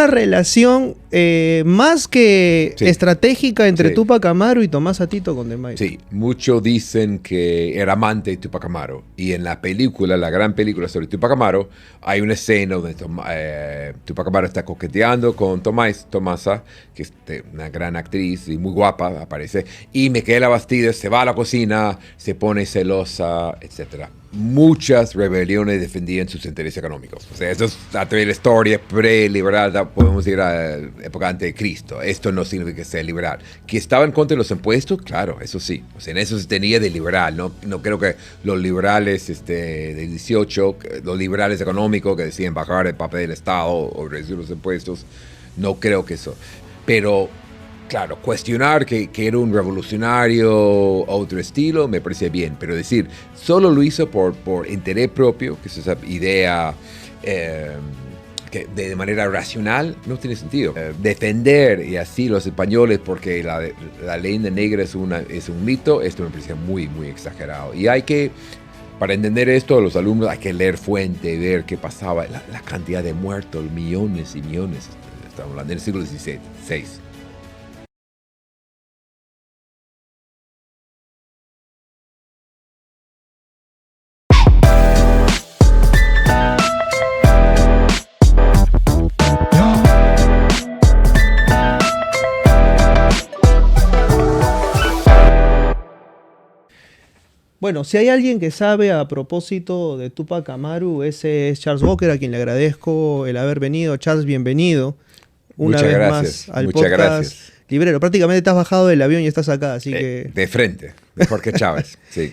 Una relación más que Sí. estratégica entre Sí. Tupac Amaru y Tomasa Tito Condemaita. Sí, muchos dicen que era amante de Tupac Amaru. Y en la película, la gran película sobre Tupac Amaru, hay una escena donde Tupac Amaru está coqueteando con Tomasa, que es una gran actriz y muy guapa, aparece. Y Micaela Bastidas se va a la cocina, se pone celosa, etc. Muchas rebeliones defendían sus intereses económicos. O sea, esto es a través de la historia pre-liberal, podemos ir a la época antes de Cristo. Esto no significa ser liberal. Que estaba en contra de los impuestos, claro, eso sí. O sea, en eso se tenía de liberal. No creo que los liberales del 18, los liberales económicos que decían bajar el papel del Estado o reducir los impuestos, no creo que eso. Pero claro, cuestionar que era un revolucionario, otro estilo, me parece bien, pero decir, solo lo hizo por interés propio, que es esa idea que de manera racional, no tiene sentido. Defender y así los españoles porque la leyenda negra es un mito, esto me parece muy, muy exagerado. Y para entender esto, los alumnos hay que leer fuente, ver qué pasaba, la cantidad de muertos, millones y millones, estamos hablando del siglo XVI. Bueno, si hay alguien que sabe a propósito de Tupac Amaru, ese es Charles Walker, a quien le agradezco el haber venido. Charles, bienvenido una Muchas vez gracias, más al muchas podcast gracias. Librero. Prácticamente te has bajado del avión y estás acá, así que... De frente, mejor que Chávez, sí.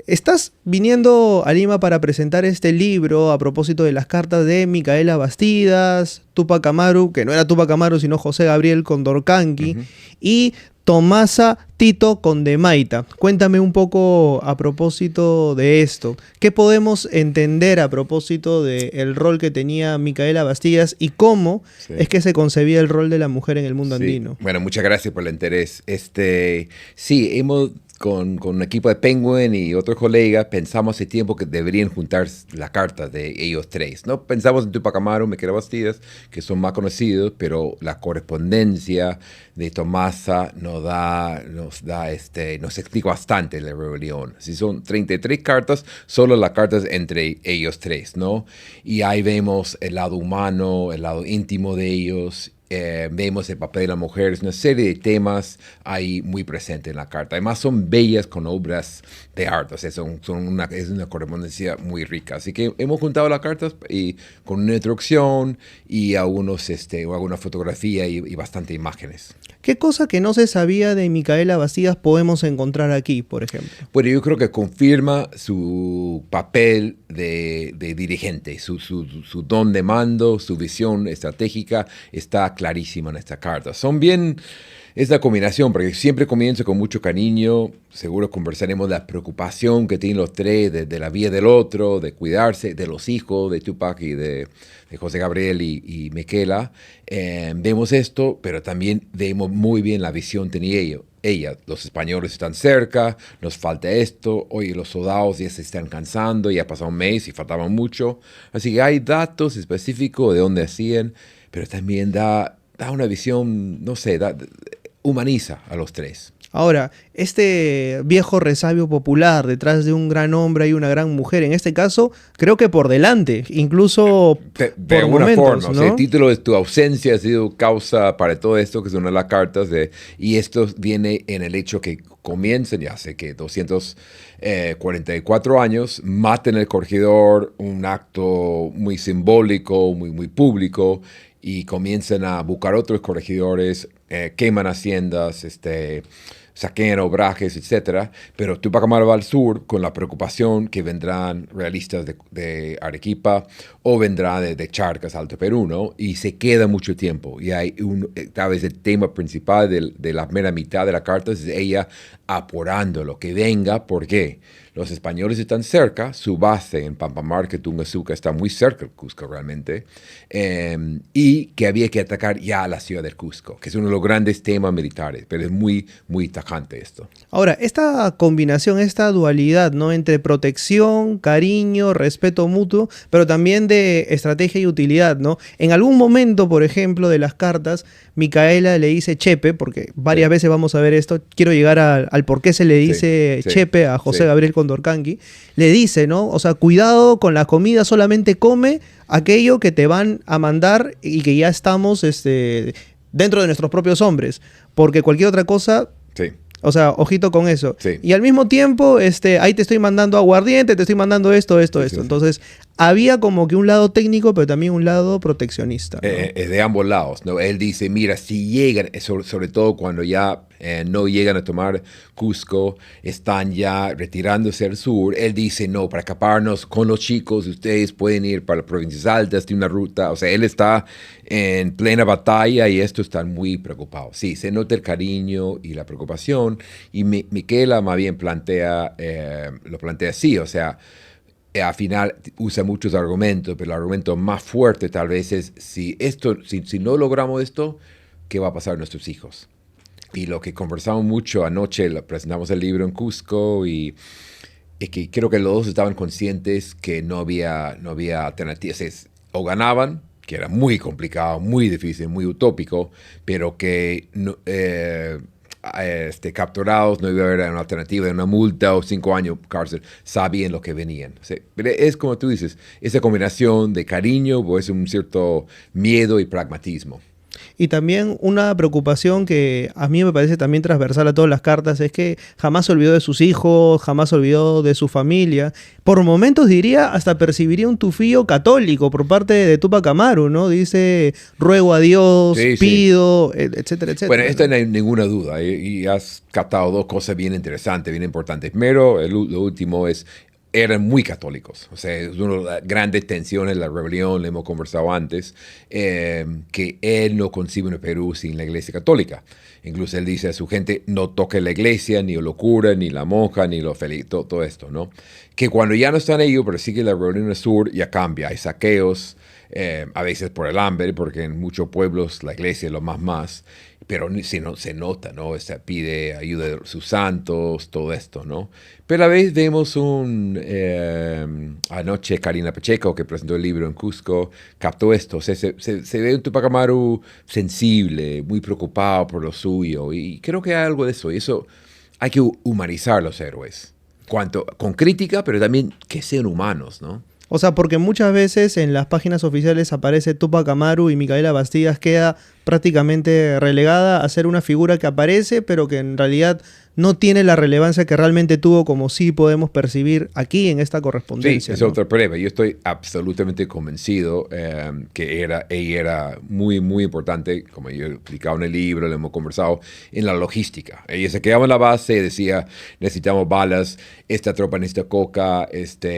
Estás viniendo a Lima para presentar este libro a propósito de las cartas de Micaela Bastidas, Tupac Amaru, que no era Tupac Amaru, sino José Gabriel Condorcanqui, y Tomasa Tito Condemaita. Cuéntame un poco a propósito de esto. ¿Qué podemos entender a propósito del rol que tenía Micaela Bastidas y cómo es que se concebía el rol de la mujer en el mundo andino? Bueno, muchas gracias por el interés. Sí, con un equipo de Penguin y otros colegas, pensamos hace tiempo que deberían juntar las cartas de ellos tres, ¿no? Pensamos en Tupac Amaru, Micaela Bastidas, que son más conocidos, pero la correspondencia de Tomasa nos explica bastante la rebelión. Si son 33 cartas, solo las cartas entre ellos tres, ¿no? Y ahí vemos el lado humano, el lado íntimo de ellos. Vemos el papel de la mujer, es una serie de temas ahí muy presentes en la carta. Además son bellas con obras de arte, o sea, es una correspondencia muy rica. Así que hemos juntado las cartas con una introducción y alguna fotografía y bastante imágenes. ¿Qué cosa que no se sabía de Micaela Bastidas podemos encontrar aquí, por ejemplo? Bueno, yo creo que confirma su papel de dirigente, su don de mando, su visión estratégica está clarísima en esta carta. Es la combinación, porque siempre comienzo con mucho cariño, seguro conversaremos de la preocupación que tienen los tres, de la vida del otro, de cuidarse, de los hijos, de Tupac y de José Gabriel y Micaela. Vemos esto, pero también vemos muy bien la visión que tenía ella. Los españoles están cerca, nos falta esto, oye, los soldados ya se están cansando, ya ha pasado un mes y faltaban mucho. Así que hay datos específicos de dónde hacían, pero también da una visión, no sé, humaniza a los tres. Ahora, este viejo resabio popular detrás de un gran hombre y una gran mujer, en este caso, creo que por delante, incluso de alguna momentos, forma, ¿no? o sea, el título es Tu ausencia ha sido causa para todo esto, que es una de las cartas, y esto viene en el hecho que comienzan, ya sé que 244 años, maten al corregidor, un acto muy simbólico, muy, muy público, y comienzan a buscar otros corregidores, queman haciendas, saquean obrajes, etc. Pero Tupac Amaru va al sur con la preocupación que vendrán realistas de Arequipa o vendrán de Charcas, Alto Perú, ¿no? Y se queda mucho tiempo. Y hay tal vez el tema principal de la primera mitad de la carta es ella apurando lo que venga. ¿Por qué? los españoles están cerca, su base en Pampamarca, Tungazuca, está muy cerca del Cusco realmente, y que había que atacar ya a la ciudad del Cusco, que es uno de los grandes temas militares, pero es muy, muy tajante esto. Ahora, esta combinación, esta dualidad, ¿no? Entre protección, cariño, respeto mutuo, pero también de estrategia y utilidad, ¿no? En algún momento, por ejemplo, de las cartas, Micaela le dice Chepe, porque varias veces vamos a ver esto, quiero llegar al por qué se le dice Chepe a José Gabriel Condorcanqui, le dice, ¿no? O sea, cuidado con la comida, solamente come aquello que te van a mandar y que ya estamos dentro de nuestros propios hombres, porque cualquier otra cosa... Sí. O sea, ojito con eso. Sí. Y al mismo tiempo, ahí te estoy mandando aguardiente, te estoy mandando esto. Sí. Entonces, había como que un lado técnico, pero también un lado proteccionista, ¿no? De ambos lados, ¿no? Él dice, mira, si llegan, sobre todo cuando ya no llegan a tomar Cusco, están ya retirándose al sur, él dice, no, para escaparnos con los chicos, ustedes pueden ir para las provincias altas, tiene una ruta, o sea, él está en plena batalla y esto están muy preocupados. Sí, se nota el cariño y la preocupación, y Micaela más bien lo plantea así, o sea, al final usa muchos argumentos, pero el argumento más fuerte tal vez es, si no logramos esto, ¿qué va a pasar a nuestros hijos? Y lo que conversamos mucho anoche, presentamos el libro en Cusco, y es que creo que los dos estaban conscientes que no había alternativas. O ganaban, que era muy complicado, muy difícil, muy utópico, pero que capturados, no iba a haber una alternativa de una multa o 5 años cárcel, sabían lo que venían. Sí, pero es como tú dices, esa combinación de cariño, pues un cierto miedo y pragmatismo. Y también una preocupación que a mí me parece también transversal a todas las cartas es que jamás se olvidó de sus hijos, jamás se olvidó de su familia. Por momentos diría, hasta percibiría un tufillo católico por parte de Tupac Amaru, ¿no? Dice, ruego a Dios, pido, etcétera, etcétera. Bueno, esto no hay ninguna duda, y has captado dos cosas bien interesantes, bien importantes. Primero, lo último es, eran muy católicos, o sea, es una de las grandes tensiones de la rebelión, le hemos conversado antes, que él no concibe un Perú sin la iglesia católica. Incluso él dice a su gente, no toque la iglesia, ni los curas, ni la monja, ni los felices, todo esto, ¿no? Que cuando ya no están ellos, pero sigue la rebelión en el sur, ya cambia, hay saqueos, a veces por el hambre, porque en muchos pueblos la iglesia es lo más, pero se nota, ¿no? Pide ayuda de sus santos, todo esto, ¿no? Pero a veces vemos anoche Karina Pacheco, que presentó el libro en Cusco, captó esto, o sea, se ve un Tupac Amaru sensible, muy preocupado por lo suyo, y creo que hay algo de eso, y eso hay que humanizar a los héroes, con crítica, pero también que sean humanos, ¿no? O sea, porque muchas veces en las páginas oficiales aparece Tupac Amaru y Micaela Bastidas queda prácticamente relegada a ser una figura que aparece, pero que en realidad no tiene la relevancia que realmente tuvo, como sí podemos percibir aquí en esta correspondencia. Sí, es otra prueba. Yo estoy absolutamente convencido que ella era muy, muy importante, como yo he explicado en el libro, lo hemos conversado, en la logística. Ella se quedaba en la base, decía, necesitamos balas, esta tropa necesita coca,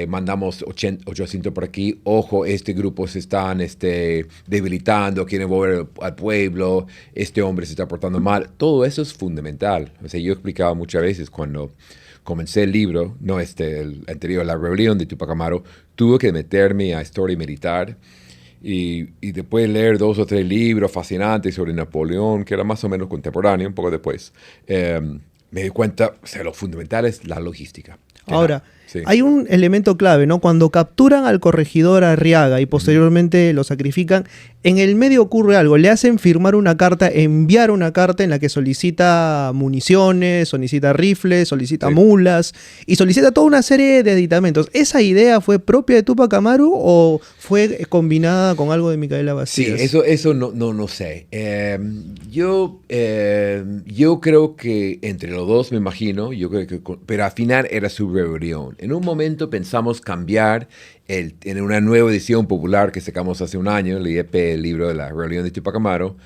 mandamos 800 por aquí, ojo, este grupo se están debilitando, quieren volver al pueblo, este hombre se está portando mal. Todo eso es fundamental. O sea, yo he explicado muchas veces cuando comencé el libro, el anterior, La Rebelión de Tupac Amaru, tuve que meterme a historia militar y después de leer 2 o 3 libros fascinantes sobre Napoleón, que era más o menos contemporáneo, un poco después, me di cuenta, o sea, lo fundamental es la logística. Ahora, hay un elemento clave, ¿no? Cuando capturan al corregidor Arriaga y posteriormente lo sacrifican, en el medio ocurre algo, le hacen firmar una carta, enviar una carta en la que solicita municiones, solicita rifles, solicita mulas y solicita toda una serie de aditamentos. ¿Esa idea fue propia de Tupac Amaru o fue combinada con algo de Micaela Bastidas? Sí, eso no sé. Yo creo que entre los dos, me imagino, pero al final era su rebelión. En un momento pensamos cambiar en una nueva edición popular que sacamos hace un año, el libro de la rebelión de Tupac Amaru.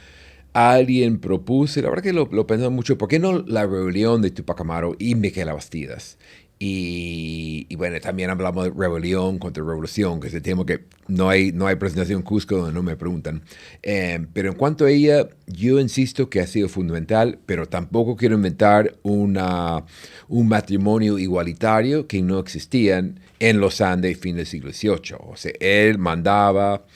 Alguien propuso, la verdad que lo pensamos mucho, ¿por qué no la rebelión de Tupac Amaru y Micaela Bastidas? Y bueno, también hablamos de rebelión contra revolución, que es el tema que no hay presentación en Cusco donde no me preguntan. Pero en cuanto a ella, yo insisto que ha sido fundamental, pero tampoco quiero inventar un matrimonio igualitario que no existían en los Andes fin del siglo XVIII. O sea, él mandaba.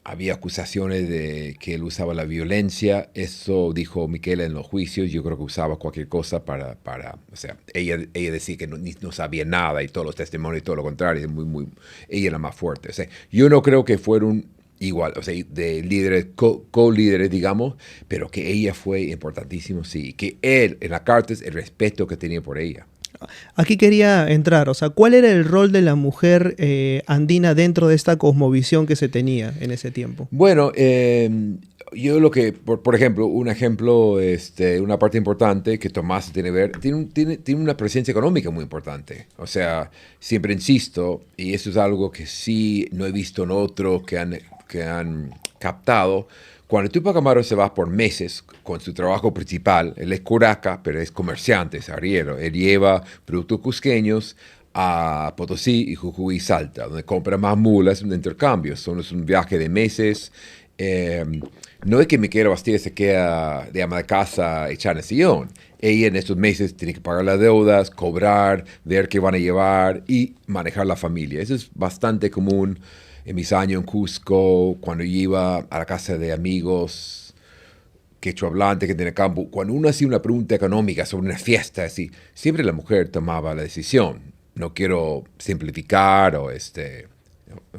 Había acusaciones de que él usaba la violencia. Eso dijo Miquela en los juicios. Yo creo que usaba cualquier cosa o sea, ella decía que no sabía nada y todos los testimonios y todo lo contrario. Ella era más fuerte. O sea, yo no creo que fueron igual, o sea, de líderes, co-líderes, digamos, pero que ella fue importantísimo, sí. Que él, en la carta, el respeto que tenía por ella. Aquí quería entrar, o sea, ¿cuál era el rol de la mujer andina dentro de esta cosmovisión que se tenía en ese tiempo? Bueno, yo por ejemplo, una parte importante que Tomás tiene que ver, tiene una presencia económica muy importante. O sea, siempre insisto, y eso es algo que sí no he visto en otros que han captado. Cuando Tupac Amaru se va por meses con su trabajo principal, él es curaca, pero es comerciante, es arriero. Él lleva productos cusqueños a Potosí y Jujuy y Salta, donde compra más mulas en intercambio. Es un viaje de meses. Eh, no es que Miquela Bastida se queda de ama de casa echada en el sillón. Ella en estos meses tiene que pagar las deudas, cobrar, ver qué van a llevar y manejar la familia. Eso es bastante común en mis años en Cusco, cuando yo iba a la casa de amigos quechua hablantes que tienen campo. Cuando uno hacía una pregunta económica sobre una fiesta, así, siempre la mujer tomaba la decisión. No quiero simplificar o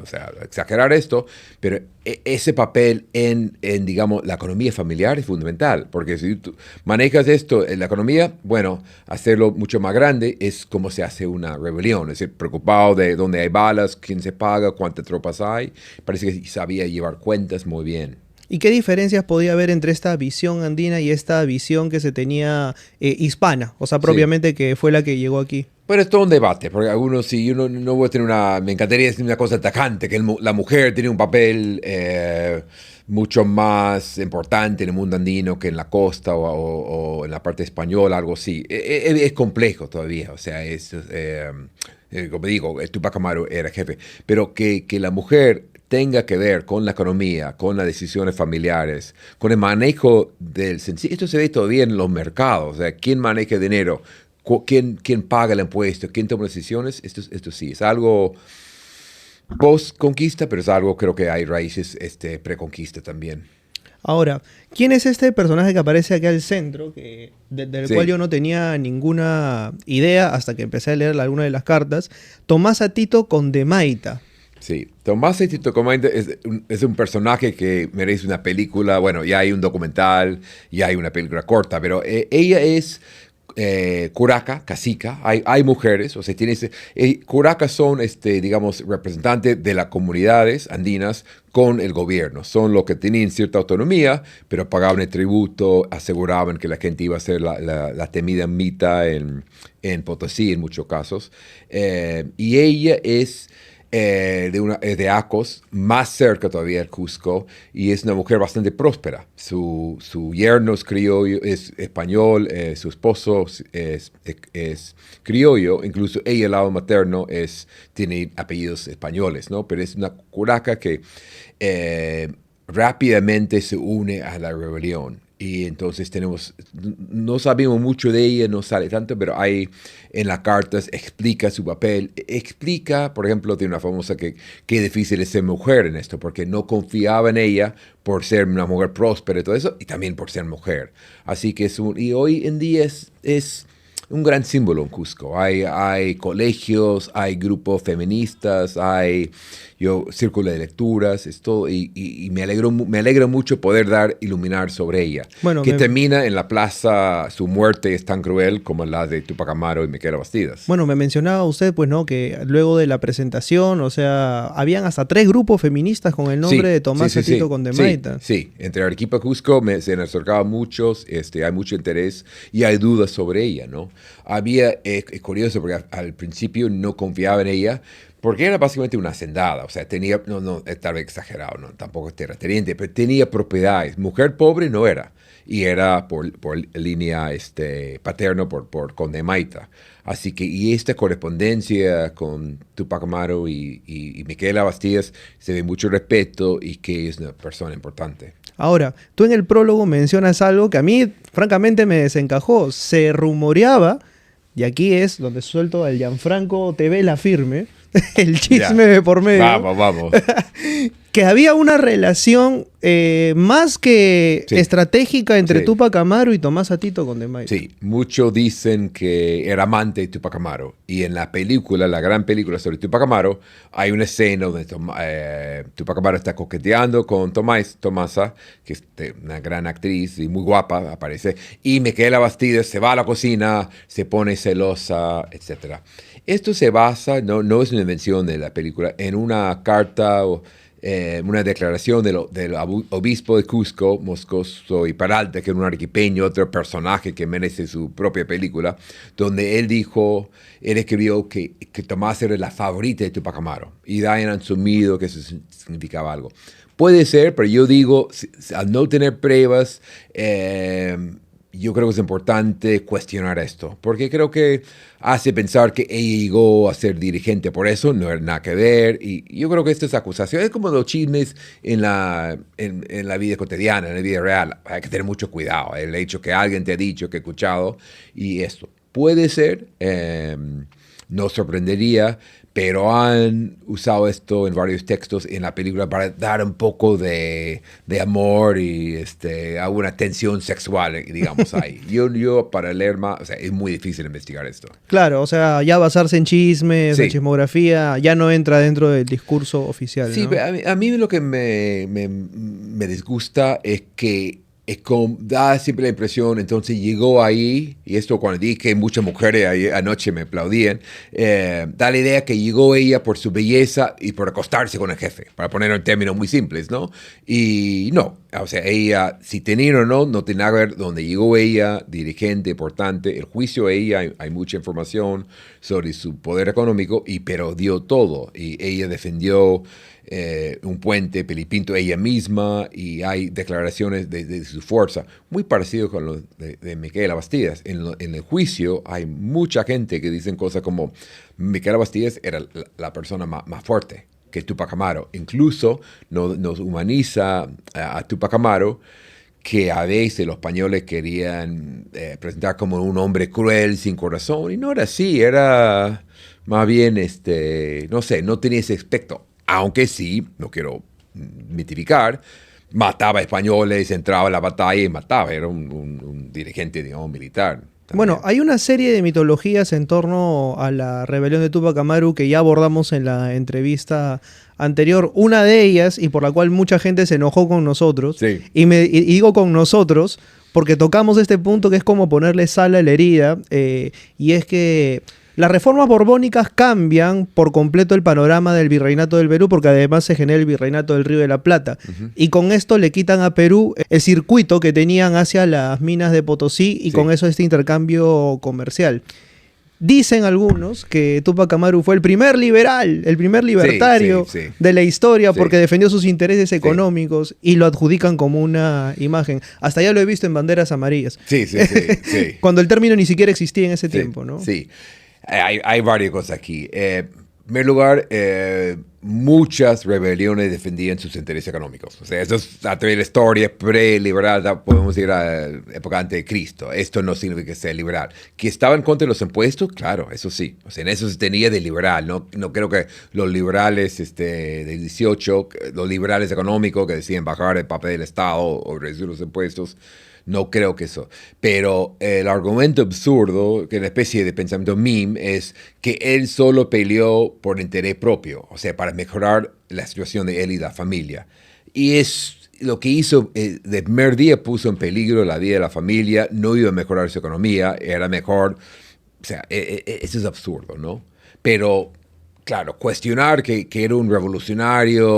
sea, exagerar esto, pero ese papel digamos, la economía familiar es fundamental, porque si tú manejas esto en la economía, bueno, hacerlo mucho más grande es como se hace una rebelión, es decir, preocupado de dónde hay balas, quién se paga, cuántas tropas hay, parece que sabía llevar cuentas muy bien. ¿Y qué diferencias podía haber entre esta visión andina y esta visión que se tenía hispana? O sea, Sí. propiamente que fue la que llegó aquí. Pero es todo un debate, porque algunos sí, yo no voy a tener me encantaría decir una cosa atacante, que la mujer tiene un papel mucho más importante en el mundo andino que en la costa o en la parte española, algo así. Es complejo todavía, o sea, como digo, el Tupac Amaru era jefe, pero que la mujer tenga que ver con la economía, con las decisiones familiares, con el manejo del sencillo. Esto se ve todavía en los mercados, o sea, quién maneja el dinero, quién paga el impuesto, quién toma decisiones. Esto sí, es algo post-conquista, pero es algo, creo que hay raíces pre-conquista también. Ahora, ¿quién es este personaje que aparece aquí al centro, del cual Sí. yo no tenía ninguna idea hasta que empecé a leer alguna de las cartas? Tomás Atito Condemaita. Sí, Tomás Tito Comanda es un personaje que merece una película. Bueno, ya hay un documental, ya hay una película corta, pero ella es curaca, cacica. Hay mujeres, o sea, curacas son, digamos, representantes de las comunidades andinas con el gobierno. Son los que tenían cierta autonomía, pero pagaban el tributo, aseguraban que la gente iba a hacer la temida mita en Potosí, en muchos casos. Y ella es de Acos, más cerca todavía del Cusco, y es una mujer bastante próspera. Su yerno es criollo, es español, su esposo es criollo, incluso ella, el lado materno, tiene apellidos españoles, ¿no? Pero es una curaca que rápidamente se une a la rebelión. Y entonces no sabemos mucho de ella, no sale tanto, pero hay en las cartas, explica su papel, explica, por ejemplo, tiene una famosa que qué difícil es ser mujer en esto, porque no confiaba en ella por ser una mujer próspera y todo eso, y también por ser mujer. Así que y hoy en día es un gran símbolo en Cusco. Hay colegios, hay grupos feministas, hay círculo de lecturas, es todo, y me alegra mucho poder iluminar sobre ella. Bueno, Que termina en la plaza, su muerte es tan cruel como la de Tupac Amaru y Miquela Bastidas. Bueno, me mencionaba usted, pues, ¿no? Que luego de la presentación, o sea, habían hasta 3 grupos feministas con el nombre de Tomás Atito Condemaita. Sí, entre Arequipa y Cusco se nos acercaban muchos, hay mucho interés y hay dudas sobre ella, ¿no? Es curioso porque al principio no confiaba en ella, Porque era básicamente una hacendada, o sea, tenía, tal vez exagerado, no, tampoco es terrateniente, pero tenía propiedades. Mujer pobre no era, y era por línea paterno, por Conde Maita. Así que, y esta correspondencia con Tupac Amaru y Micaela Bastidas se ve mucho respeto y que es una persona importante. Ahora, tú en el prólogo mencionas algo que a mí, francamente, me desencajó. Se rumoreaba, y aquí es donde suelto al Gianfranco TV la firme, el chisme de por medio. Vamos. Que había una relación más que estratégica entre Tupac Amaru y Tomás Atito con Maita. Sí, muchos dicen que era amante de Tupac Amaru. Y en la película, la gran película sobre Tupac Amaru, hay una escena donde Tupac Amaru está coqueteando con Tomasa, que es una gran actriz y muy guapa, aparece. Y Micaela Bastidas se va a la cocina, se pone celosa, etc. Esto se basa, no es una invención de la película, en una carta una declaración del obispo de Cusco, Moscoso y Peralta, que era un arequipeño, otro personaje que merece su propia película, donde él escribió que Tomás era la favorita de Tupac Amaru, y da en asumido que eso significaba algo. Puede ser, pero yo digo, al no tener pruebas, yo creo que es importante cuestionar esto, porque creo que hace pensar que ella llegó a ser dirigente por eso, no era nada que ver, y yo creo que esta es acusación, es como los chismes en la vida cotidiana, en la vida real, hay que tener mucho cuidado, el hecho que alguien te ha dicho, que ha escuchado, y esto puede ser, no sorprendería, pero han usado esto en varios textos en la película para dar un poco de amor y alguna tensión sexual, digamos, ahí. Yo para leer más, o sea, es muy difícil investigar esto. Claro, o sea, ya basarse en chismes, en chismografía, ya no entra dentro del discurso oficial, Sí, ¿no? pero a mí lo que me disgusta es que da siempre la impresión, entonces llegó ahí, y esto cuando dije que muchas mujeres ahí anoche me aplaudían, da la idea que llegó ella por su belleza y por acostarse con el jefe, para ponerlo en términos muy simples, ¿no? Y no, o sea, ella, si tenía o no tiene nada que ver donde llegó ella, dirigente, importante, el juicio de ella, hay mucha información sobre su poder económico, pero dio todo, y ella defendió un puente, Pelipinto, ella misma, y hay declaraciones de su fuerza, muy parecido con lo de Micaela Bastidas. En el juicio hay mucha gente que dicen cosas como Micaela Bastidas era la persona más fuerte que Tupac Amaru. Incluso nos humaniza a Tupac Amaru, que a veces los españoles querían presentar como un hombre cruel, sin corazón, y no era así, era más bien, no sé, no tenía ese aspecto. Aunque sí, no quiero mitificar, mataba españoles, entraba en la batalla y mataba. Era un dirigente, digamos, militar. También. Bueno, hay una serie de mitologías en torno a la rebelión de Tupac Amaru que ya abordamos en la entrevista anterior. Una de ellas, y por la cual mucha gente se enojó con nosotros, y digo con nosotros porque tocamos este punto que es como ponerle sal a la herida, y es que las reformas borbónicas cambian por completo el panorama del virreinato del Perú, porque además se genera el virreinato del Río de la Plata. Y con esto le quitan a Perú el circuito que tenían hacia las minas de Potosí y con eso este intercambio comercial. Dicen algunos que Tupac Amaru fue el primer liberal, el primer libertario de la historia porque defendió sus intereses económicos y lo adjudican como una imagen. Hasta ya lo he visto en banderas amarillas. Sí. Cuando el término ni siquiera existía en ese tiempo, ¿no? Sí. Hay varias cosas aquí. En primer lugar, muchas rebeliones defendían sus intereses económicos. O sea, eso es a través de la historia pre-liberal, podemos ir a la época antes de Cristo. Esto no significa que sea liberal. ¿Que estaba en contra de los impuestos? Claro, eso sí. O sea, en eso se tenía de liberal. No creo que los liberales del 18, los liberales económicos que decían bajar el papel del Estado o reducir los impuestos, no creo que eso. Pero el argumento absurdo, que es una especie de pensamiento meme, es que él solo peleó por interés propio, o sea, para mejorar la situación de él y la familia. Y es lo que hizo, de primer día puso en peligro la vida de la familia, no iba a mejorar su economía, era mejor. O sea, eso es absurdo, ¿no? Pero claro, cuestionar que era un revolucionario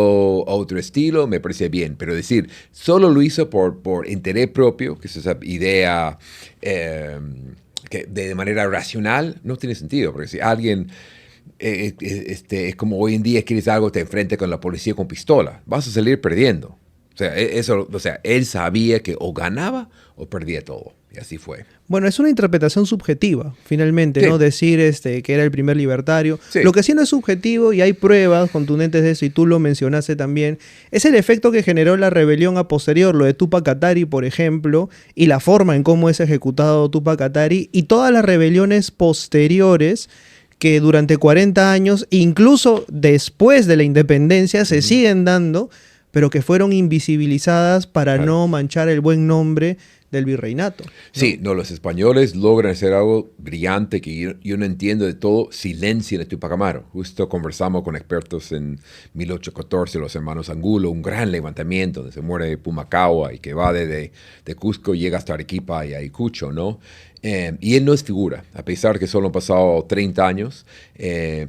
otro estilo me parece bien, pero decir, solo lo hizo por interés propio, que es esa idea que de manera racional, no tiene sentido, porque si alguien es como hoy en día quieres algo, te enfrentas con la policía con pistola. Vas a salir perdiendo. O sea, él sabía que o ganaba o perdía todo. Y así fue. Bueno, es una interpretación subjetiva, finalmente, Sí. ¿no? Decir que era el primer libertario. Sí. Lo que sí no es subjetivo, y hay pruebas contundentes de eso, y tú lo mencionaste también, es el efecto que generó la rebelión a posterior, lo de Tupac Katari, por ejemplo, y la forma en cómo es ejecutado Tupac Katari, y todas las rebeliones posteriores que durante 40 años, incluso después de la independencia, se siguen dando, pero que fueron invisibilizadas para Claro. no manchar el buen nombre del virreinato, ¿no? Sí, no, los españoles logran hacer algo brillante que yo no entiendo de todo, silencio de Tupac Amaru. Justo conversamos con expertos en 1814, los hermanos Angulo, un gran levantamiento donde se muere Pumacahua y que va de Cusco, llega hasta Arequipa y Ayacucho, ¿no? Y él no es figura, a pesar que solo han pasado 30 años,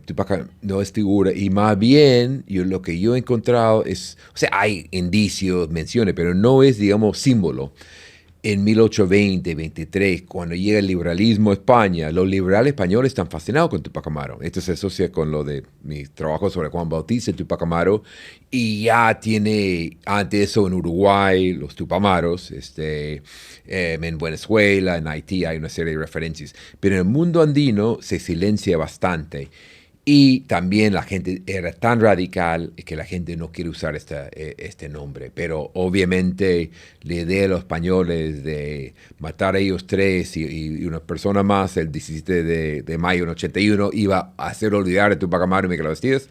Tupac no es figura, y más bien lo que yo he encontrado es, o sea, hay indicios, menciones, pero no es, digamos, símbolo. En 1820-23, cuando llega el liberalismo a España, los liberales españoles están fascinados con Tupac Amaru. Esto se asocia con lo de mi trabajo sobre Juan Bautista y Tupac Amaru. Y ya tiene, antes de eso, en Uruguay, los Tupac Amarus, en Venezuela, en Haití hay una serie de referencias. Pero en el mundo andino se silencia bastante. Y también la gente era tan radical que la gente no quiere usar este nombre. Pero obviamente la idea de los españoles de matar a ellos tres y una persona más el 17 de mayo del 81 iba a hacer olvidar a Tupac Amaru y Miguel Bastidas,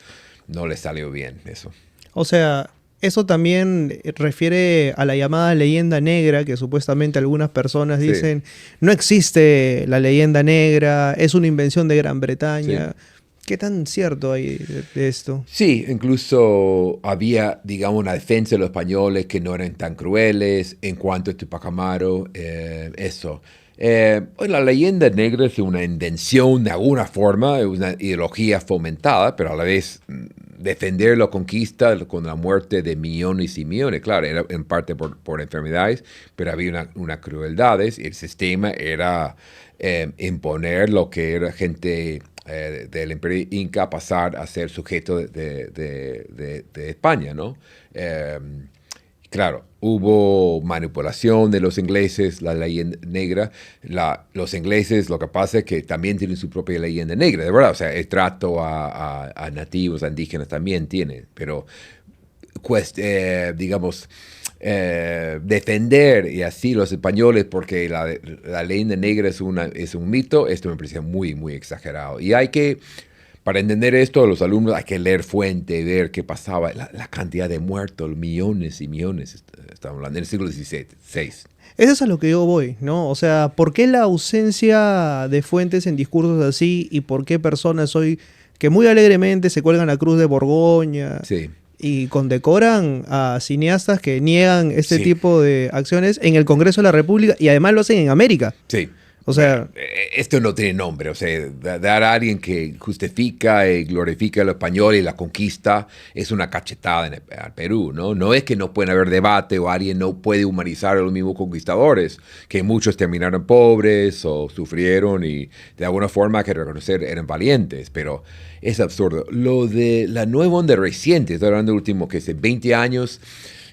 no les salió bien eso. O sea, eso también refiere a la llamada leyenda negra, que supuestamente algunas personas dicen, no existe la leyenda negra, es una invención de Gran Bretaña. Sí. ¿Qué tan cierto hay de esto? Sí, incluso había, digamos, una defensa de los españoles que no eran tan crueles en cuanto a Tupac Amaru, eso. La leyenda negra es una invención de alguna forma, es una ideología fomentada, pero a la vez defender la conquista con la muerte de millones y millones. Claro, era en parte por enfermedades, pero había una crueldad. El sistema era imponer lo que era gente del Imperio Inca pasar a ser sujeto de España, ¿no? Claro, hubo manipulación de los ingleses, la leyenda negra. Los ingleses, lo que pasa es que también tienen su propia leyenda negra, de verdad. O sea, el trato a nativos, a indígenas también tiene, pero, digamos, defender y así los españoles porque la leyenda negra es un mito, esto me parece muy, muy exagerado. Y para entender esto, los alumnos hay que leer fuente, ver qué pasaba, la cantidad de muertos, millones y millones, estamos hablando en el siglo XVI. Eso es a lo que yo voy, ¿no? O sea, ¿por qué la ausencia de fuentes en discursos así y por qué personas hoy que muy alegremente se cuelgan la cruz de Borgoña? Sí. Y condecoran a cineastas que niegan este tipo de acciones en el Congreso de la República y además lo hacen en América. Sí. O sea, esto no tiene nombre. O sea, dar a alguien que justifica y glorifica lo español y la conquista es una cachetada al Perú, ¿no? No es que no pueden haber debate o alguien no puede humanizar a los mismos conquistadores, que muchos terminaron pobres o sufrieron y de alguna forma hay que reconocer eran valientes, pero es absurdo. Lo de la nueva onda reciente, estoy hablando del último, que es 20 años,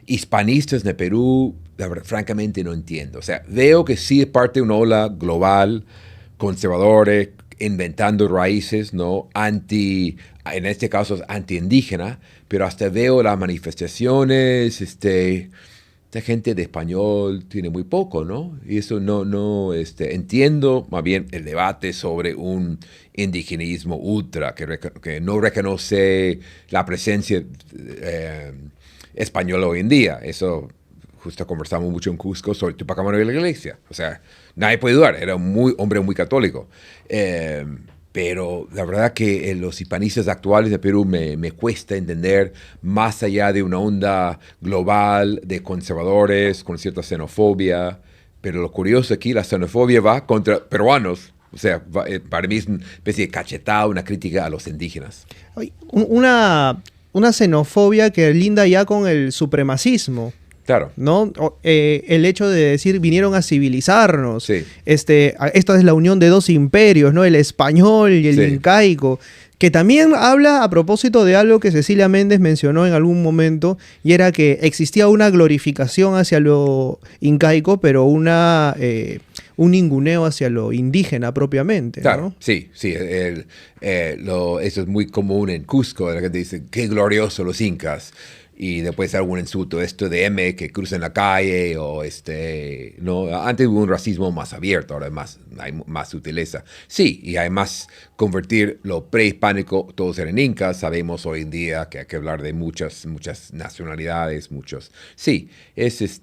hispanistas en el Perú, la verdad, francamente no entiendo. O sea, veo que sí es parte de una ola global, conservadores, inventando raíces, ¿no? En este caso, anti-indígena, pero hasta veo las manifestaciones, esta gente de español tiene muy poco, ¿no? Y eso entiendo más bien el debate sobre un indigenismo ultra que no reconoce la presencia española hoy en día. Eso justo conversamos mucho en Cusco sobre Tupac Amaru y la iglesia. O sea, nadie puede dudar, era un hombre muy católico. Pero la verdad que los hispanistas actuales de Perú me cuesta entender, más allá de una onda global de conservadores con cierta xenofobia. Pero lo curioso aquí, la xenofobia va contra peruanos. O sea, para mí es una especie de cachetada, una crítica a los indígenas. Una xenofobia que linda ya con el supremacismo. Claro. ¿No? El hecho de decir vinieron a civilizarnos. Sí. Esta es la unión de dos imperios, ¿no? El español y el incaico. Que también habla a propósito de algo que Cecilia Méndez mencionó en algún momento, y era que existía una glorificación hacia lo incaico, pero un ninguneo hacia lo indígena propiamente, Claro, ¿no? sí, sí. Eso es muy común en Cusco. La gente dice, qué glorioso los incas. Y después algún insulto, esto de M que cruza en la calle, o no, antes hubo un racismo más abierto, ahora hay más sutileza. Sí, y además convertir lo prehispánico, todos eran incas, sabemos hoy en día que hay que hablar de muchas nacionalidades, sí, es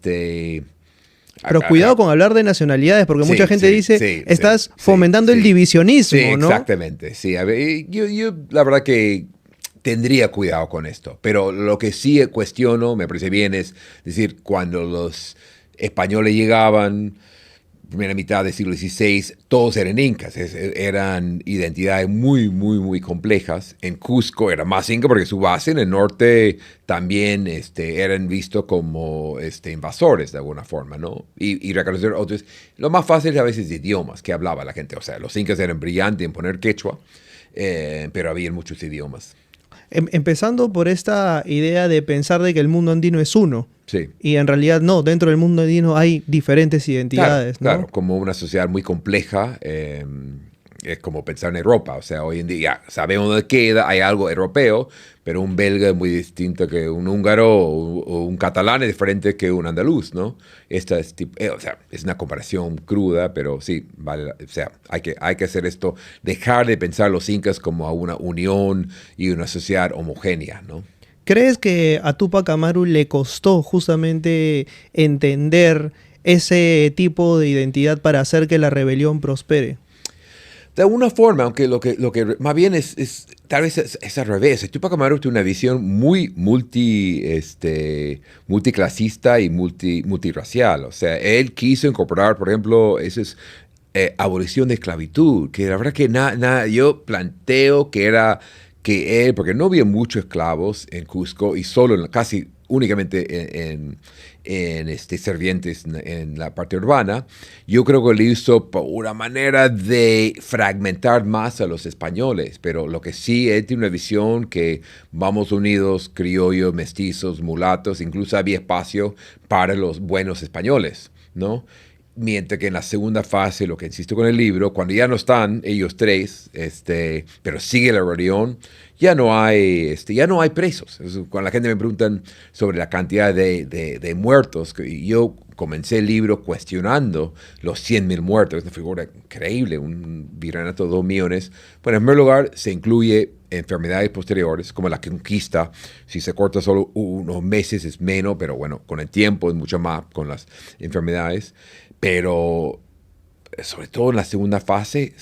Pero cuidado con hablar de nacionalidades, porque mucha gente dice, estás fomentando el divisionismo, sí, ¿no? Exactamente, sí. A ver, yo la verdad que tendría cuidado con esto, pero lo que sí cuestiono, me parece bien, es decir, cuando los españoles llegaban, primera mitad del siglo XVI, todos eran incas, eran identidades muy complejas. En Cusco era más inca porque su base en el norte también eran vistos como invasores de alguna forma, ¿no? Y reconocer otros. Lo más fácil a veces de idiomas que hablaba la gente. O sea, los incas eran brillantes en poner quechua, pero había muchos idiomas. Empezando por esta idea de pensar de que el mundo andino es uno. Sí. Y en realidad no, dentro del mundo andino hay diferentes identidades, claro, ¿no? Como una sociedad muy compleja, es como pensar en Europa. O sea, hoy en día ya sabemos dónde queda, hay algo europeo, pero un belga es muy distinto que un húngaro o un catalán es diferente que un andaluz, ¿no? Esta es, es una comparación cruda, pero sí, vale, o sea, hay que hacer esto, dejar de pensar los incas como a una unión y una sociedad homogénea, ¿no? ¿Crees que a Tupac Amaru le costó justamente entender ese tipo de identidad para hacer que la rebelión prospere? De alguna forma, aunque lo que más bien es tal vez es al revés. Tupac Amaru tiene una visión muy multiclasista y multirracial. O sea, él quiso incorporar, por ejemplo, abolición de esclavitud, que la verdad que yo planteo que era que él, porque no había muchos esclavos en Cusco y casi únicamente en servientes en la parte urbana, yo creo que lo hizo por una manera de fragmentar más a los españoles, pero lo que sí, él tiene una visión que vamos unidos, criollos, mestizos, mulatos, incluso había espacio para los buenos españoles, ¿no? Mientras que en la segunda fase, lo que insisto con el libro, cuando ya no están ellos tres, pero sigue la rebelión, ya no hay presos. Cuando la gente me preguntan sobre la cantidad de muertos, yo comencé el libro cuestionando los 100,000 muertos. Es una figura increíble, un virreinato de 2 millones. Bueno, en primer lugar, se incluye enfermedades posteriores, como la conquista. Si se corta solo unos meses es menos, pero bueno, con el tiempo es mucho más con las enfermedades. Pero sobre todo en la segunda fase,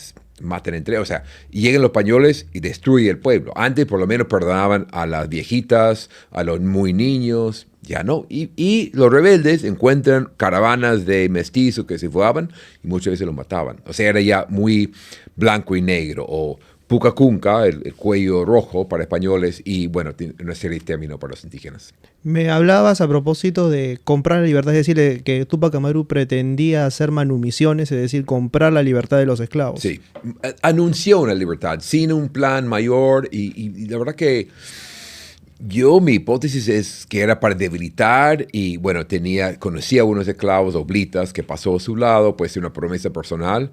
matan entre, o sea, llegan los españoles y destruyen el pueblo. Antes por lo menos perdonaban a las viejitas, a los muy niños, ya no. Y los rebeldes encuentran caravanas de mestizos que se fugaban y muchas veces los mataban. O sea, era ya muy blanco y negro, o Pucacunca, el cuello rojo para españoles, y bueno, una serie de términos para los indígenas. Me hablabas a propósito de comprar la libertad, es decir, que Tupac Amaru pretendía hacer manumisiones, es decir, comprar la libertad de los esclavos. Sí, anunció una libertad sin un plan mayor y la verdad que mi hipótesis es que era para debilitar y bueno, conocía a unos esclavos oblitas que pasó a su lado, puede ser una promesa personal,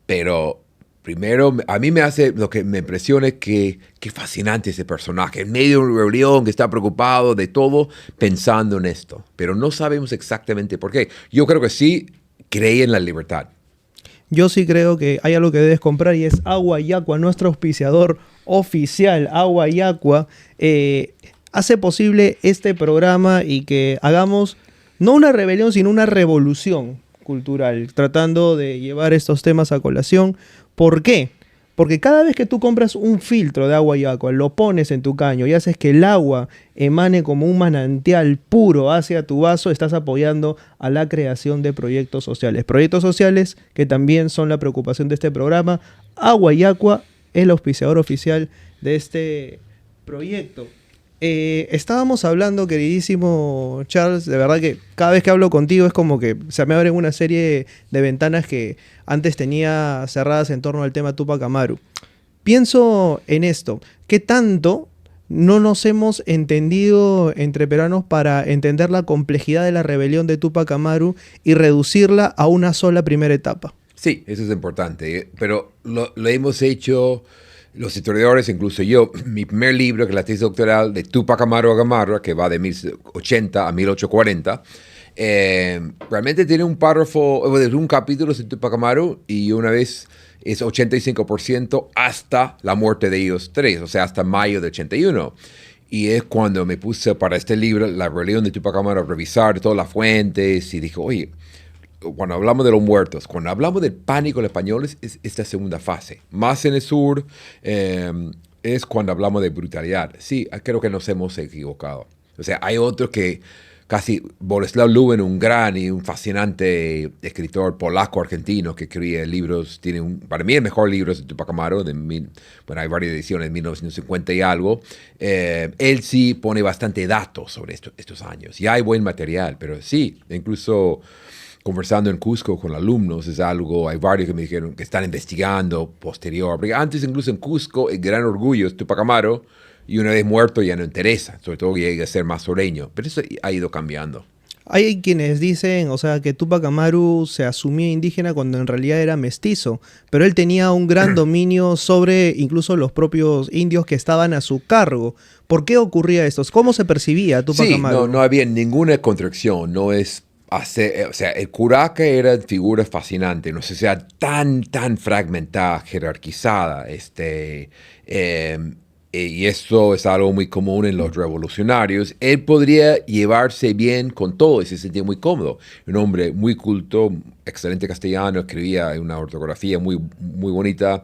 pero primero, a mí lo que me impresiona es que qué fascinante ese personaje, en medio de una rebelión que está preocupado de todo, pensando en esto. Pero no sabemos exactamente por qué. Yo creo que sí creía en la libertad. Yo sí creo que hay algo que debes comprar y es Agua y Aqua, nuestro auspiciador oficial. Agua y Aqua hace posible este programa y que hagamos no una rebelión, sino una revolución cultural, tratando de llevar estos temas a colación. ¿Por qué? Porque cada vez que tú compras un filtro de agua y aqua, lo pones en tu caño y haces que el agua emane como un manantial puro hacia tu vaso, estás apoyando a la creación de proyectos sociales. Proyectos sociales que también son la preocupación de este programa. Agua y Aqua es el auspiciador oficial de este proyecto. Estábamos hablando, queridísimo Charles, de verdad que cada vez que hablo contigo es como que se me abren una serie de ventanas que antes tenía cerradas en torno al tema Tupac Amaru. Pienso en esto, ¿qué tanto no nos hemos entendido entre peruanos para entender la complejidad de la rebelión de Túpac Amaru y reducirla a una sola primera etapa? Sí, eso es importante, pero lo hemos hecho los historiadores, incluso yo. Mi primer libro, que es la tesis doctoral de Túpac Amaru a Gamarra, que va de 1080 a 1840, realmente tiene un párrafo, un capítulo de Túpac Amaru, y una vez es 85% hasta la muerte de ellos tres, o sea, hasta mayo de 81. Y es cuando me puse para este libro, La rebelión de Túpac Amaru, a revisar todas las fuentes y dije, oye, cuando hablamos de los muertos, cuando hablamos del pánico de los españoles, es esta segunda fase. Más en el sur es cuando hablamos de brutalidad. Sí, creo que nos hemos equivocado. O sea, hay otros que casi, Boleslav Lubin, un gran y un fascinante escritor polaco-argentino que escribe libros, para mí el mejor libro es de Túpac Amaru, bueno, hay varias ediciones, de 1950 y algo. Él sí pone bastante datos sobre estos años. Y hay buen material, pero sí, incluso conversando en Cusco con alumnos, hay varios que me dijeron que están investigando posterior, porque antes incluso en Cusco el gran orgullo es Túpac Amaru, y una vez muerto ya no interesa, sobre todo que llegue a ser más sureño, pero eso ha ido cambiando. Hay quienes dicen, o sea, que Túpac Amaru se asumía indígena cuando en realidad era mestizo, pero él tenía un gran dominio sobre incluso los propios indios que estaban a su cargo. ¿Por qué ocurría esto? ¿Cómo se percibía Túpac Amaru? No había ninguna contracción, no es... O sea, el curaca era figura fascinante, no sé, sea tan fragmentada, jerarquizada, y eso es algo muy común en los revolucionarios. Él podría llevarse bien con todo y se sentía muy cómodo. Un hombre muy culto, excelente castellano, escribía una ortografía muy bonita,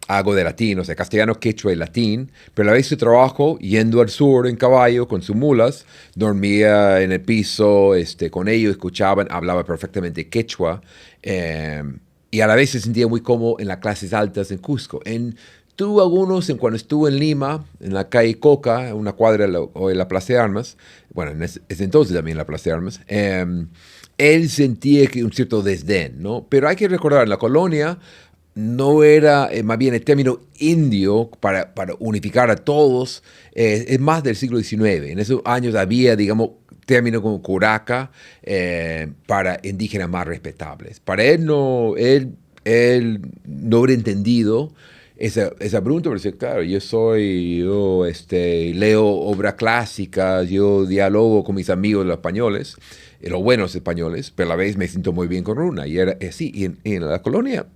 algo de latín, o sea, castellano, quechua y latín, pero a la vez su trabajo, yendo al sur en caballo con sus mulas, dormía en el piso con ellos, escuchaban, hablaba perfectamente quechua, y a la vez se sentía muy cómodo en las clases altas en Cusco. Tuvo algunos, cuando estuvo en Lima, en la calle Coca, una cuadra o en la Plaza de Armas, bueno, en ese entonces también la Plaza de Armas, él sentía que un cierto desdén, ¿no? Pero hay que recordar, la colonia no era, más bien el término indio para unificar a todos, es más del siglo XIX. En esos años había, digamos, términos como curaca para indígenas más respetables. Para él no hubiera entendido esa pregunta, pero sí, claro, yo leo obras clásicas, yo dialogo con mis amigos los españoles, los buenos españoles, pero a la vez me siento muy bien con Runa. Y era así, y en la colonia,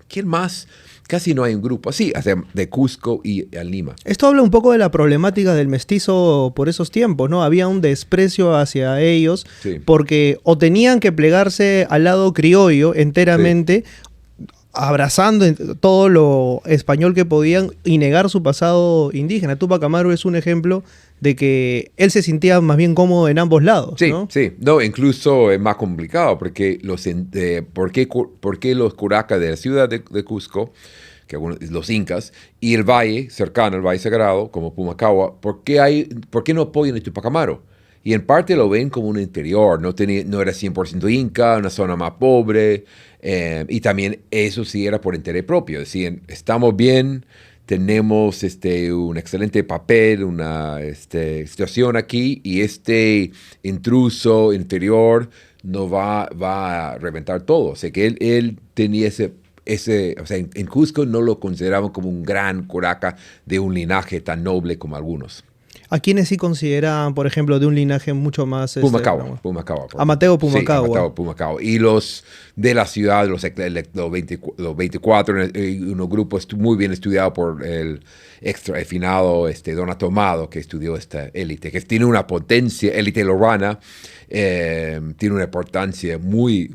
¿quién más? Casi no hay un grupo así, de Cusco y a Lima. Esto habla un poco de la problemática del mestizo por esos tiempos, ¿no? Había un desprecio hacia ellos, sí, porque o tenían que plegarse al lado criollo enteramente, sí, abrazando todo lo español que podían y negar su pasado indígena. Túpac Amaru es un ejemplo de que él se sentía más bien cómodo en ambos lados, sí, ¿no? Sí, no, incluso es más complicado porque ¿por qué los curacas de la ciudad de Cusco, que los incas, y el valle cercano, el valle sagrado, como Pumacahua, ¿por qué no apoyan a Túpac Amaru? Y en parte lo ven como un interior, no era 100% inca, una zona más pobre, y también eso sí era por interés propio. Decían, estamos bien, tenemos un excelente papel, una situación aquí, y este intruso interior nos va a reventar todo. O sea que él tenía o sea, en Cusco no lo consideraban como un gran curaca de un linaje tan noble como algunos. ¿A quienes sí consideran, por ejemplo, de un linaje mucho más... Pumacahua. A Mateo Pumacahua. Sí, a Mateo Pumacahua. Y los de la ciudad, los 24, unos grupos muy bien estudiados por el extra finado Donato Amado, que estudió esta élite, que tiene una potencia, élite lorana, tiene una importancia muy,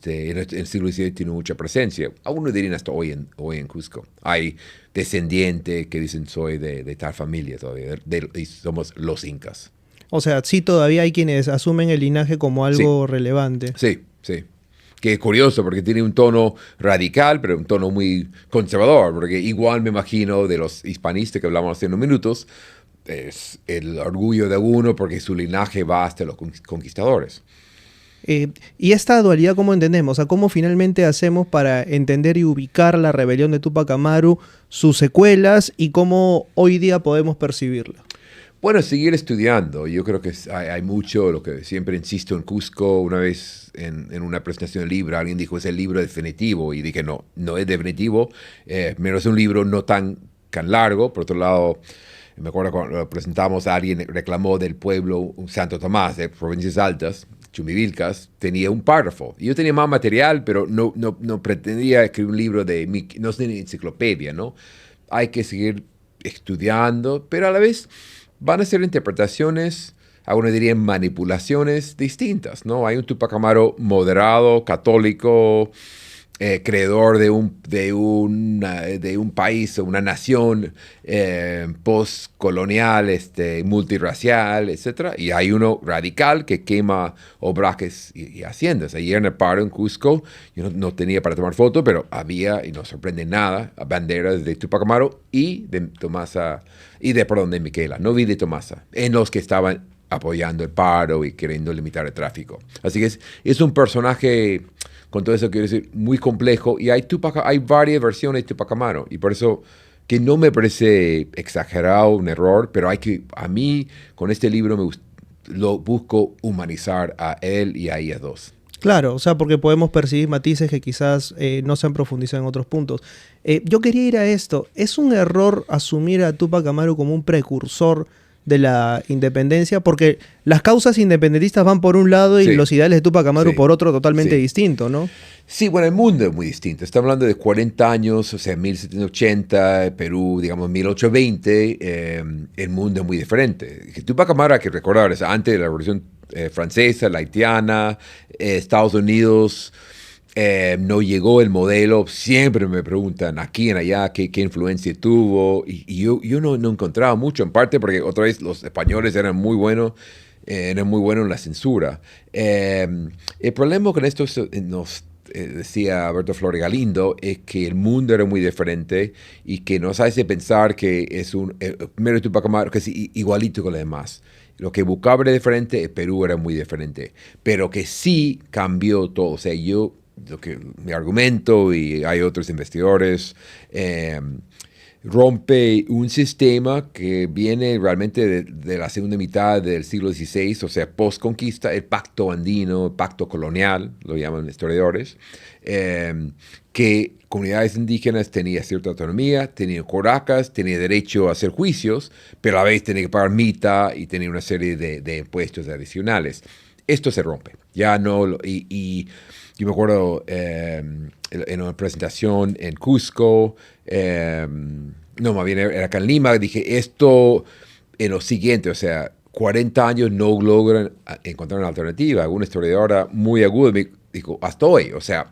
en el siglo XIX tiene mucha presencia. Algunos dirían hasta hoy en Cusco. Hay descendiente que dicen soy de tal familia todavía, y somos los incas. O sea, sí todavía hay quienes asumen el linaje como algo relevante. Sí. Que es curioso porque tiene un tono radical, pero un tono muy conservador, porque igual me imagino de los hispanistas que hablamos hace unos minutos, es el orgullo de uno porque su linaje va hasta los conquistadores. Y esta dualidad, ¿cómo entendemos? O sea, ¿cómo finalmente hacemos para entender y ubicar la rebelión de Tupac Amaru, sus secuelas y cómo hoy día podemos percibirla? Bueno, seguir estudiando. Yo creo que hay mucho, lo que siempre insisto en Cusco. Una vez en una presentación del libro, alguien dijo, es el libro definitivo. Y dije, no, no es definitivo. Menos es un libro no tan largo. Por otro lado, me acuerdo cuando lo presentamos, alguien reclamó del pueblo un Santo Tomás, de Provincias Altas, Chumivilcas, tenía un párrafo. Y yo tenía más material, pero no pretendía escribir un libro no es una enciclopedia, ¿no? Hay que seguir estudiando, pero a la vez van a ser interpretaciones, algunos dirían manipulaciones distintas, ¿no? Hay un Tupac Amaru moderado, católico, creador de un país o una nación postcolonial, multirracial, etc. Y hay uno radical que quema obrajes y haciendas. Ayer en el paro en Cusco, yo no tenía para tomar foto, pero había, y no sorprende nada, banderas de Tupac Amaru y de de Miquela. No vi de Tomasa, en los que estaban apoyando el paro y queriendo limitar el tráfico. Así que es un personaje, con todo eso quiero decir, muy complejo, y hay varias versiones de Tupac Amaru, y por eso que no me parece exagerado, un error, pero a mí con este libro lo busco humanizar a él y a ellas dos. Claro, o sea, porque podemos percibir matices que quizás no se han profundizado en otros puntos. Yo quería ir a esto. ¿Es un error asumir a Tupac Amaru como un precursor de la independencia? Porque las causas independentistas van por un lado y los ideales de Tupac Amaru por otro, totalmente distinto, ¿no? Sí, bueno, el mundo es muy distinto. Estamos hablando de 40 años, o sea, 1780, Perú, digamos, 1820, el mundo es muy diferente. Tupac Amaru, hay que recordar, es antes de la Revolución Francesa, la haitiana, Estados Unidos, no llegó el modelo. Siempre me preguntan aquí en allá qué influencia tuvo, y yo no encontraba mucho, en parte porque otra vez los españoles eran muy buenos en la censura. El problema con esto decía Alberto Flores Galindo, es que el mundo era muy diferente y que nos hace pensar que es primero Tupac Amaru, que es igualito con los demás. Lo que buscaba era diferente, el Perú era muy diferente, pero que sí cambió todo. O sea, mi argumento, y hay otros investigadores, rompe un sistema que viene realmente de la segunda mitad del siglo XVI, o sea, post-conquista, el pacto andino, el pacto colonial, lo llaman historiadores, que comunidades indígenas tenían cierta autonomía, tenían coracas, tenían derecho a hacer juicios, pero a la vez tenían que pagar mita y tenían una serie de impuestos adicionales. Esto se rompe. Ya no, y yo me acuerdo en una presentación en Cusco, no, más bien era acá en Lima, dije, esto en lo siguiente, o sea, 40 años no logran encontrar una alternativa. Una historiadora muy aguda me dijo, hasta hoy, o sea,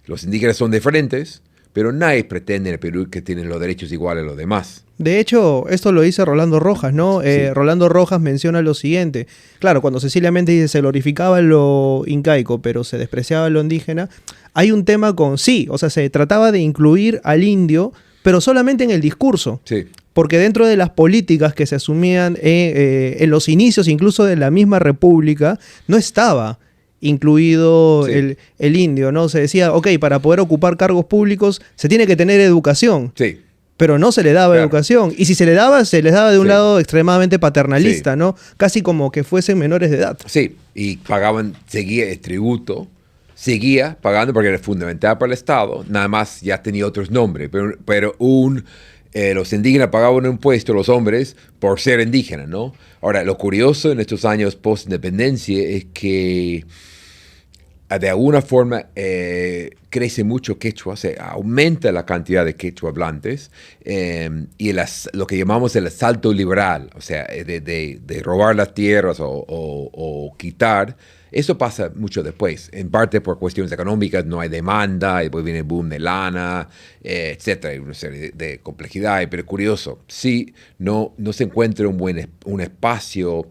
los indígenas son diferentes, pero nadie pretende en el Perú que tienen los derechos iguales a los demás. De hecho, esto lo dice Rolando Rojas, ¿no? Sí. Rolando Rojas menciona lo siguiente. Claro, cuando Cecilia Méndez dice se glorificaba lo incaico, pero se despreciaba lo indígena, hay un tema con sí, o sea, se trataba de incluir al indio, pero solamente en el discurso. Sí. Porque dentro de las políticas que se asumían en los inicios incluso de la misma república, no estaba incluido el indio, ¿no? Se decía, ok, para poder ocupar cargos públicos se tiene que tener educación. Sí. Pero no se le daba educación. Y si se les daba de un lado extremadamente paternalista, ¿no? Casi como que fuesen menores de edad. Sí, y pagaban, seguía el tributo, seguía pagando porque era fundamental para el Estado, nada más ya tenía otros nombres, pero los indígenas pagaban un impuesto, los hombres, por ser indígenas, ¿no? Ahora, lo curioso en estos años post-independencia es que de alguna forma crece mucho quechua, se aumenta la cantidad de quechua hablantes y lo que llamamos el asalto liberal, o sea, de robar las tierras o quitar. Eso pasa mucho después, en parte por cuestiones económicas, no hay demanda, y después viene el boom de lana, etcétera, hay una serie de complejidades, pero curioso, sí, no se encuentra un espacio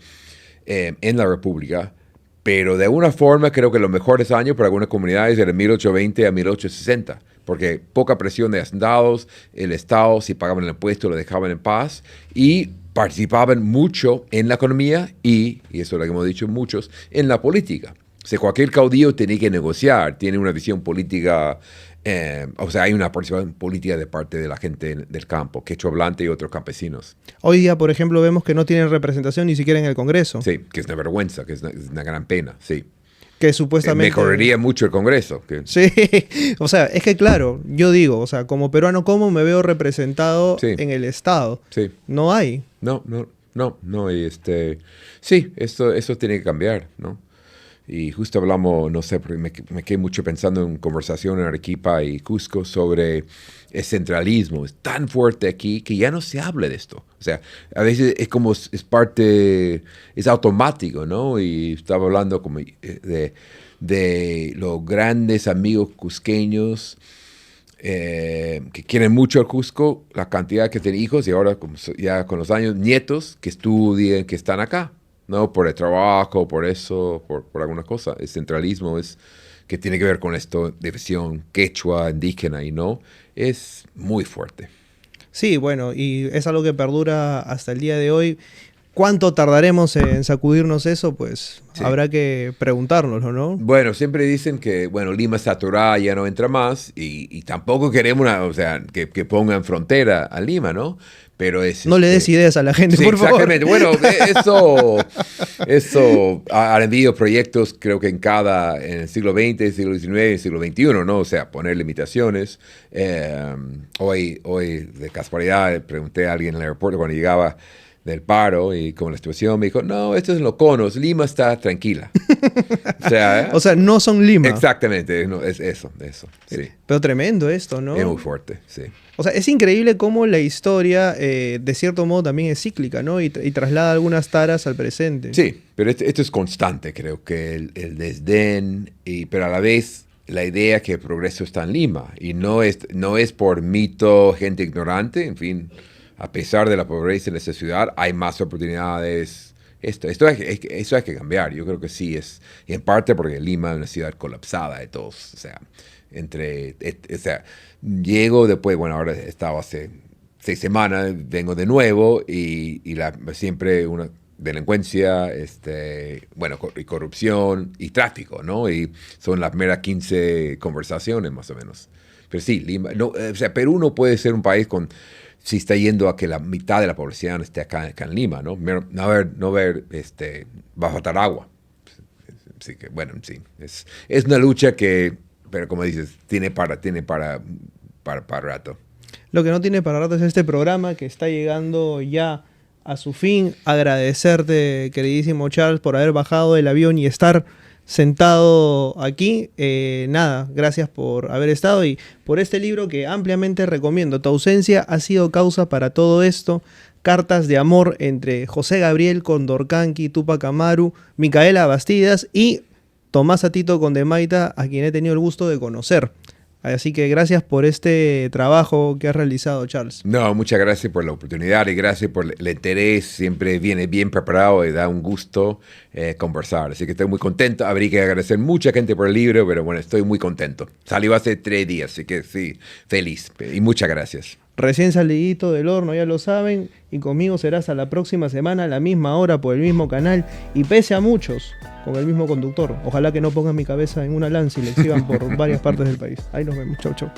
en la República, pero de alguna forma creo que los mejores años para algunas comunidades eran 1820 a 1860, porque poca presión de hacendados, el Estado, si pagaban el impuesto, lo dejaban en paz, y participaban mucho en la economía y eso es lo que hemos dicho muchos, en la política. O sea, cualquier caudillo tiene que negociar, tiene una visión política, o sea, hay una participación política de parte de la gente del campo, quechua hablante y otros campesinos. Hoy día, por ejemplo, vemos que no tienen representación ni siquiera en el Congreso. Sí, que es una vergüenza, que es una gran pena, sí. Que supuestamente... Mejoraría mucho el Congreso. Sí, o sea, es que claro, yo digo, o sea, como peruano, ¿cómo me veo representado en el Estado? Sí. No hay. No, y sí, eso tiene que cambiar, ¿no? Y justo hablamos, no sé, porque me quedé mucho pensando en conversación en Arequipa y Cusco sobre el centralismo. Es tan fuerte aquí que ya no se habla de esto. O sea, a veces es como, es parte, es automático, ¿no? Y estaba hablando como de los grandes amigos cusqueños que quieren mucho al Cusco, la cantidad que tienen hijos y ahora ya con los años, nietos que estudian, que están acá. No, por el trabajo, por eso, por alguna cosa. El centralismo es que tiene que ver con esto de visión quechua, indígena y no, es muy fuerte. Sí, bueno, y es algo que perdura hasta el día de hoy. ¿Cuánto tardaremos en sacudirnos eso? Pues sí, habrá que preguntárnoslo, ¿no? Bueno, siempre dicen que, bueno, Lima saturada ya no entra más y tampoco queremos que pongan frontera a Lima, ¿no? Pero es... No le des ideas a la gente, sí, por favor. Exactamente. Bueno, eso han habido proyectos, creo que en el siglo XX, siglo XIX y siglo XXI, ¿no? O sea, poner limitaciones. Hoy, de casualidad, pregunté a alguien en el aeropuerto cuando llegaba del paro y con la situación me dijo, no, esto es en los conos, Lima está tranquila. O sea, no son Lima. Exactamente, no, es eso, sí. Pero tremendo esto, ¿no? Es muy fuerte, sí. O sea, es increíble cómo la historia, de cierto modo, también es cíclica, ¿no? Y traslada algunas taras al presente. Sí, pero esto es constante, creo que el desdén, pero a la vez la idea que el progreso está en Lima. Y no es por mito, gente ignorante, en fin. A pesar de la pobreza en esa ciudad, hay más oportunidades. Eso hay que cambiar. Yo creo que sí es. Y en parte porque Lima es una ciudad colapsada de todos. O sea, llego después, bueno, ahora he estado hace 6 semanas, vengo de nuevo y siempre una delincuencia, y corrupción y tráfico, ¿no? Y son las meras 15 conversaciones más o menos. Pero sí, Lima, no, o sea, Perú no puede ser un país si está yendo a que la mitad de la población esté acá en Lima, ¿no? Va a faltar agua. Así que, bueno, sí. Es una lucha pero como dices, tiene para rato. Lo que no tiene para rato es este programa que está llegando ya a su fin. Agradecerte, queridísimo Charles, por haber bajado del avión y estar sentado aquí. Nada, gracias por haber estado y por este libro que ampliamente recomiendo. Tu ausencia ha sido causa para todo esto. Cartas de amor entre José Gabriel Condorcanqui, Túpac Amaru, Micaela Bastidas y Tomás Atito Condemaita, a quien he tenido el gusto de conocer. Así que gracias por este trabajo que has realizado, Charles. No, muchas gracias por la oportunidad y gracias por el interés. Siempre viene bien preparado y da un gusto conversar. Así que estoy muy contento. Habría que agradecer mucha gente por el libro, pero bueno, estoy muy contento. Salió hace 3 días, así que sí, feliz. Y muchas gracias. Recién salidito del horno, ya lo saben. Y conmigo será hasta la próxima semana, a la misma hora, por el mismo canal. Y pese a muchos, con el mismo conductor. Ojalá que no pongan mi cabeza en una lanza y le exhiban por varias partes del país. Ahí nos vemos. Chau, chau.